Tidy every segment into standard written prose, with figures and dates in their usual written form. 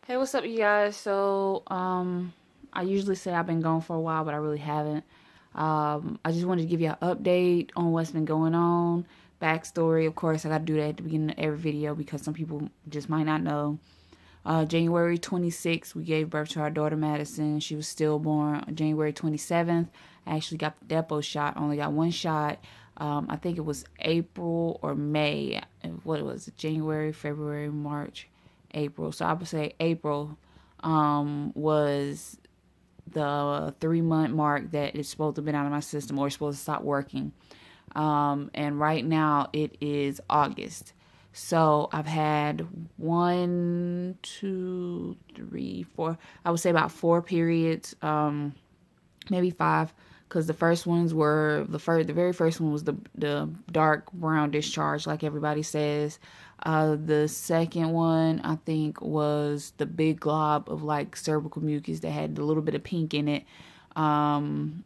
Hey, what's up, you guys? I usually say I've been gone for a while, but I really haven't. I just wanted to give you an update on what's been going on. Backstory, of course, I got to do that at the beginning of every video because some people just might not know. January 26th, we gave birth to our daughter Madison. She was stillborn. January 27th, I actually got the Depo shot. Only got one shot. I think it was April or May. What was it? January, February, March, April. So I would say April was the 3 month mark that it's supposed to have been out of my system or it's supposed to stop working. And right now it is August. So I've had one, two, three, four. I would say about four periods, maybe five, because the first ones were the very first one was the dark brown discharge, like everybody says. The second one I think was the big glob of like cervical mucus that had a little bit of pink in it. And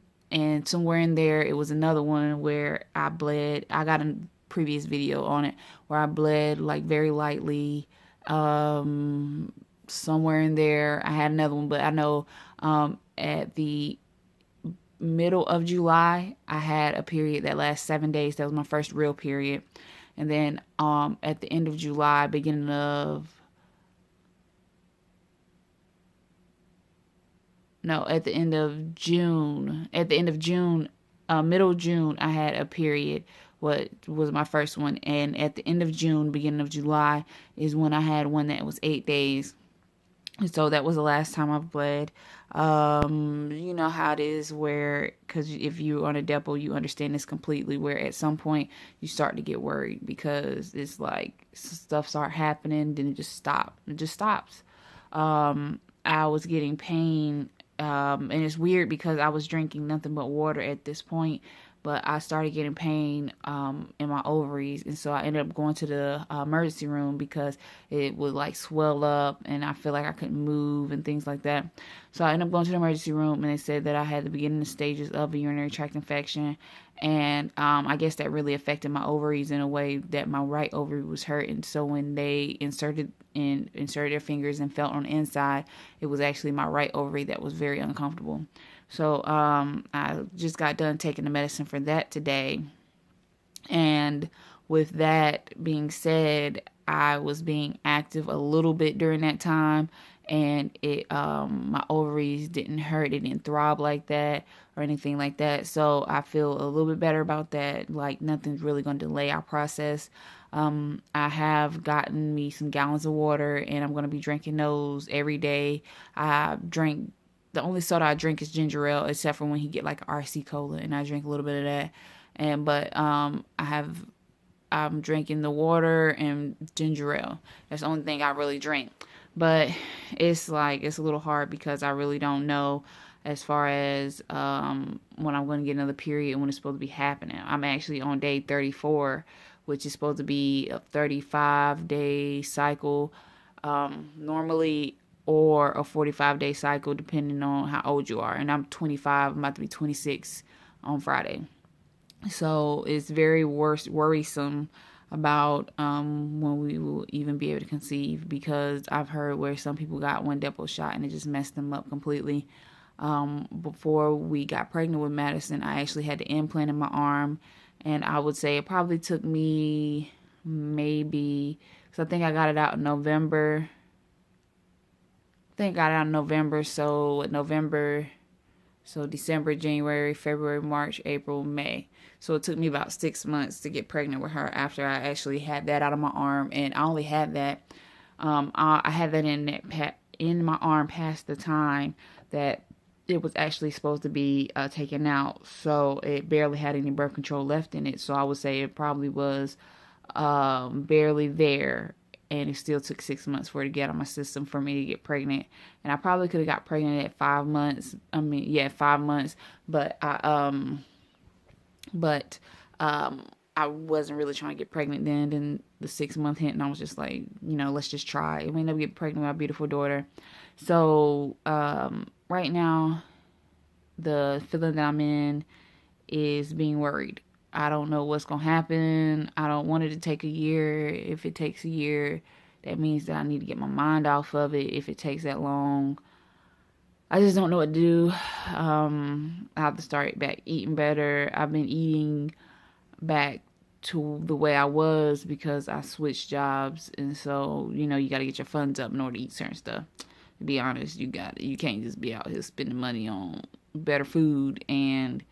somewhere in there it was another one where I bled. I got a previous video on it where I bled like very lightly. Somewhere in there I had another one, but I know at the middle of July I had a period that lasted 7 days. That was my first real period. And then at the end of July, beginning of no, at the end of June, middle June, I had a period. What was my first one, and at the end of June, beginning of July, is when I had one that was 8 days. And so that was the last time I've bled. You know how it is where, because if you're on a Depo, you understand this completely, where at some point you start to get worried because it's like stuff start happening, then it just stops. I was getting pain, and it's weird because I was drinking nothing but water at this point, but I started getting pain in my ovaries, and so I ended up going to the emergency room because it would like swell up, and I feel like I couldn't move and things like that. So I ended up going to the emergency room, and they said that I had the beginning stages of a urinary tract infection, and I guess that really affected my ovaries in a way that my right ovary was hurting. So when they inserted their fingers and felt on the inside, it was actually my right ovary that was very uncomfortable. So I just got done taking the medicine for that today. And with that being said, I was being active a little bit during that time, and it my ovaries didn't hurt, it didn't throb like that or anything like that. So I feel a little bit better about that. Like nothing's really going to delay our process. I have gotten me some gallons of water, and I'm going to be drinking those every day. I drink The only soda I drink is ginger ale, except for when he get like RC cola, and I drink a little bit of that. And but I'm drinking the water and ginger ale. That's the only thing I really drink. But it's like it's a little hard because I really don't know as far as when I'm going to get another period and when it's supposed to be happening. I'm actually on day 34, which is supposed to be a 35-day cycle. Normally, or a 45-day cycle, depending on how old you are. And I'm 25, I'm about to be 26 on Friday. So it's very worrisome about when we will even be able to conceive, because I've heard where some people got one Depo shot and it just messed them up completely. Before we got pregnant with Madison, I actually had the implant in my arm, and I would say it probably took me maybe, because I think I got it out in November. So December, January, February, March, April, May. So it took me about 6 months to get pregnant with her after I actually had that out of my arm. And I only had that, I had that in my arm past the time that it was actually supposed to be taken out. So it barely had any birth control left in it. So I would say it probably was barely there, and it still took 6 months for it to get on my system for me to get pregnant. And I probably could have got pregnant at 5 months. 5 months, but I wasn't really trying to get pregnant then. Then the 6 month hit, and I was just like, let's just try. I may never get pregnant with my beautiful daughter. So right now, the feeling that I'm in is being worried. I don't know what's gonna happen. I don't want it to take a year. If it takes a year, that means that I need to get my mind off of it if it takes that long. I just don't know what to do. I have to start back eating better. I've been eating back to the way I was because I switched jobs, and so you got to get your funds up in order to eat certain stuff. To be honest, you can't just be out here spending money on better food, and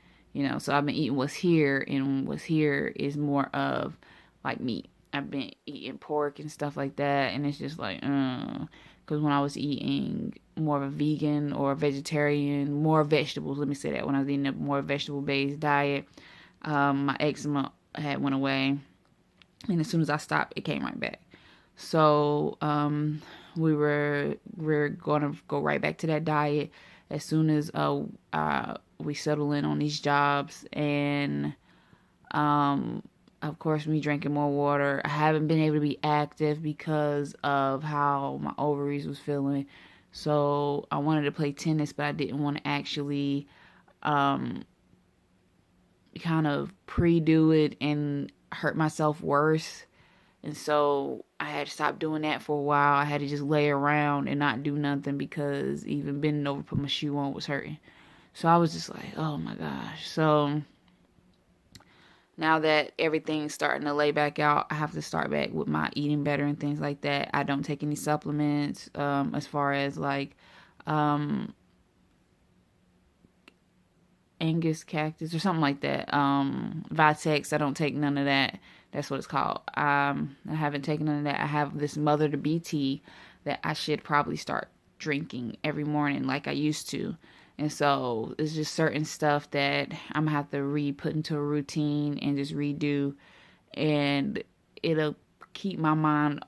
so I've been eating what's here, and what's here is more of like meat. I've been eating pork and stuff like that, and it's just like, because when I was eating more of a vegan or a vegetarian, more vegetables, let me say that, when I was eating a more vegetable based diet, my eczema had went away, and as soon as I stopped, it came right back. So we're gonna go right back to that diet as soon as we settle in on these jobs, and of course, me drinking more water. I haven't been able to be active because of how my ovaries was feeling. So I wanted to play tennis, but I didn't want to actually kind of pre-do it and hurt myself worse. And so I had to stop doing that for a while. I had to just lay around and not do nothing because even bending over, put my shoe on was hurting. So I was just like, oh my gosh. So now that everything's starting to lay back out, I have to start back with my eating better and things like that. I don't take any supplements as far as like Angus cactus or something like that. Vitex, I don't take none of that. That's what it's called. I haven't taken none of that. I have this Mother to Be tea that I should probably start drinking every morning like I used to. And so it's just certain stuff that I'm going to have to put into a routine and just redo. And it'll keep my mind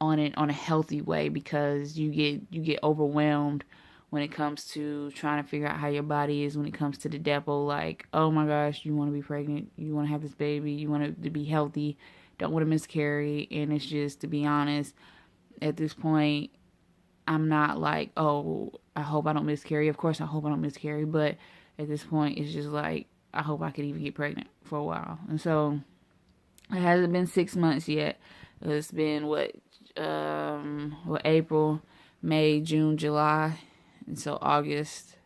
on it on a healthy way, because you get overwhelmed when it comes to trying to figure out how your body is when it comes to the Depo. Like, oh my gosh, you want to be pregnant, you want to have this baby, you want it to be healthy, don't want to miscarry. And it's just, to be honest, at this point, I'm not like, oh, I hope I don't miscarry. Of course, I hope I don't miscarry. But at this point, it's just like, I hope I could even get pregnant for a while. And so it hasn't been 6 months yet. It's been April, May, June, July, and so August.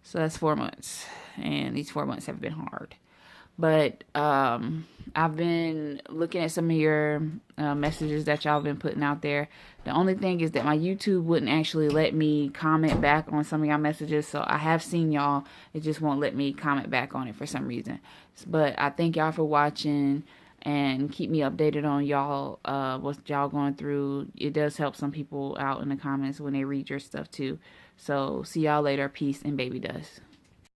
So that's 4 months. And these 4 months have been hard. But I've been looking at some of your messages that y'all been putting out there. The only thing is that my YouTube wouldn't actually let me comment back on some of y'all messages. So I have seen y'all. It just won't let me comment back on it for some reason. But I thank y'all for watching, and keep me updated on y'all, what y'all going through. It does help some people out in the comments when they read your stuff too. So see y'all later. Peace and baby dust.